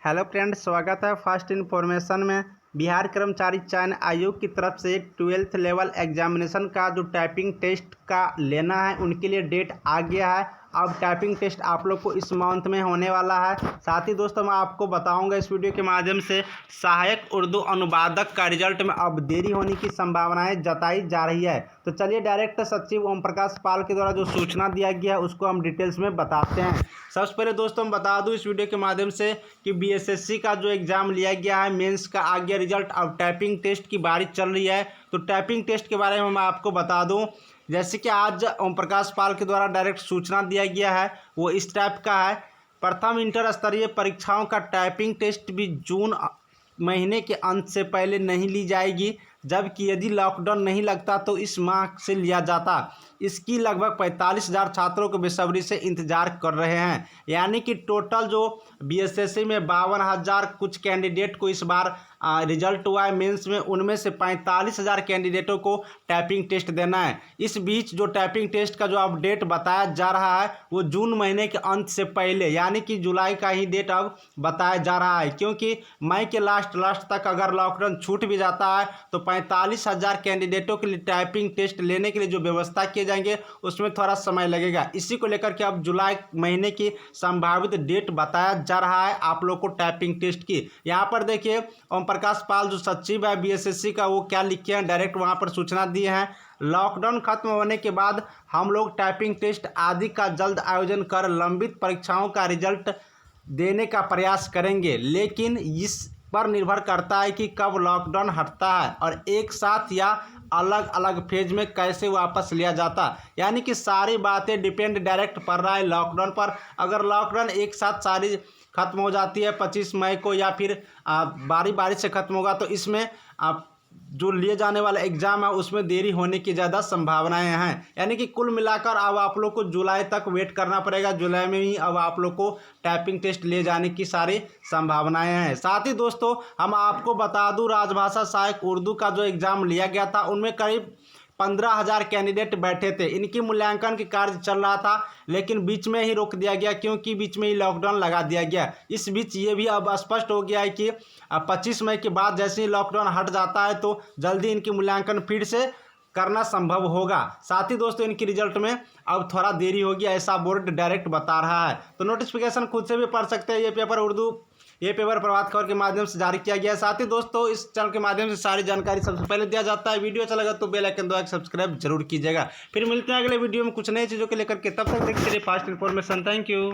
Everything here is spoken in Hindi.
हेलो फ्रेंड, स्वागत है फर्स्ट इन्फॉर्मेशन में। बिहार कर्मचारी चयन आयोग की तरफ से एक 12th लेवल एग्जामिनेशन का जो टाइपिंग टेस्ट का लेना है उनके लिए डेट आ गया है। अब टाइपिंग टेस्ट आप लोग को इस मंथ में होने वाला है। साथ ही दोस्तों मैं आपको बताऊंगा इस वीडियो के माध्यम से सहायक उर्दू अनुवादक का रिजल्ट में अब देरी होने की संभावनाएं जताई जा रही है। तो चलिए डायरेक्ट सचिव ओम प्रकाश पाल के द्वारा जो सूचना दिया गया है उसको हम डिटेल्स में बताते हैं। सबसे पहले दोस्तों मैं बता दूं इस वीडियो के माध्यम से कि बीएसएससी का जो एग्ज़ाम लिया गया है मेंस का आ गया रिजल्ट। अब टाइपिंग टेस्ट की बारी चल रही है। तो टाइपिंग टेस्ट के बारे में मैं आपको बता दूं, जैसे कि आज ओम प्रकाश पाल के द्वारा डायरेक्ट सूचना दिया गया है वो इस टाइप का है। प्रथम इंटर स्तरीय परीक्षाओं का टाइपिंग टेस्ट भी जून महीने के अंत से पहले नहीं ली जाएगी, जबकि यदि लॉकडाउन नहीं लगता तो इस माह से लिया जाता। इसकी लगभग 45,000 छात्रों को बेसब्री से इंतजार कर रहे हैं। यानी कि टोटल जो बीएसएससी में 52,000 कुछ कैंडिडेट को इस बार रिजल्ट हुआ है मेंस में, उनमें से 45,000 कैंडिडेटों को टाइपिंग टेस्ट देना है। इस बीच जो टाइपिंग टेस्ट का जो अपडेट बताया जा रहा है वो जून महीने के अंत से पहले यानी कि जुलाई का ही डेट अब बताया जा रहा है, क्योंकि मई के लास्ट तक अगर लॉकडाउन छूट भी जाता है तो 45,000 कैंडिडेटों के लिए टाइपिंग टेस्ट लेने के लिए जो व्यवस्था किए जाएंगे उसमें थोड़ा समय लगेगा। इसी को लेकर के अब जुलाई महीने की संभावित डेट बताया जा रहा है आप लोग को टाइपिंग टेस्ट की। यहाँ पर देखिए ओम प्रकाश पाल जो सचिव है बीएसएससी का वो क्या लिखे हैं, डायरेक्ट वहाँ पर सूचना दी है। लॉकडाउन खत्म होने के बाद हम लोग टाइपिंग टेस्ट आदि का जल्द आयोजन कर लंबित परीक्षाओं का रिजल्ट देने का प्रयास करेंगे, लेकिन इस पर निर्भर करता है कि कब लॉकडाउन हटता है और एक साथ या अलग अलग फेज में कैसे वापस लिया जाता। यानी कि सारी बातें डिपेंड डायरेक्ट पड़ रहा है लॉकडाउन पर। अगर लॉकडाउन एक साथ सारी खत्म हो जाती है 25 मई को या फिर बारी बारी से खत्म होगा तो इसमें जो लिए जाने वाला एग्ज़ाम है उसमें देरी होने की ज़्यादा संभावनाएं हैं। यानी कि कुल मिलाकर अब आप लोग को जुलाई तक वेट करना पड़ेगा। जुलाई में ही अब आप लोग को टाइपिंग टेस्ट ले जाने की सारी संभावनाएं हैं। साथ ही दोस्तों हम आपको बता दूं राजभाषा सहायक उर्दू का जो एग्ज़ाम लिया गया था उनमें करीब 15,000 कैंडिडेट बैठे थे। इनकी मूल्यांकन की कार्य चल रहा था लेकिन बीच में ही रोक दिया गया क्योंकि बीच में ही लॉकडाउन लगा दिया गया। इस बीच ये भी अब स्पष्ट हो गया है कि 25 मई के बाद जैसे ही लॉकडाउन हट जाता है तो जल्दी इनकी मूल्यांकन फिर से करना संभव होगा। साथ ही दोस्तों इनकी रिजल्ट में अब थोड़ा देरी होगी, ऐसा बोर्ड डायरेक्ट बता रहा है। तो नोटिफिकेशन खुद से भी पढ़ सकते हैं। ये पेपर प्रभात खबर के माध्यम से जारी किया गया है। साथ ही दोस्तों इस चैनल के माध्यम से सारी जानकारी सबसे पहले दिया जाता है। वीडियो अच्छा लगा तो बेल आइकन दबा के सब्सक्राइब जरूर कीजिएगा। फिर मिलते हैं अगले वीडियो में कुछ नई चीज़ों को लेकर के, तब तक देखते रहिए फास्ट इन्फॉर्मेशन। Thank you.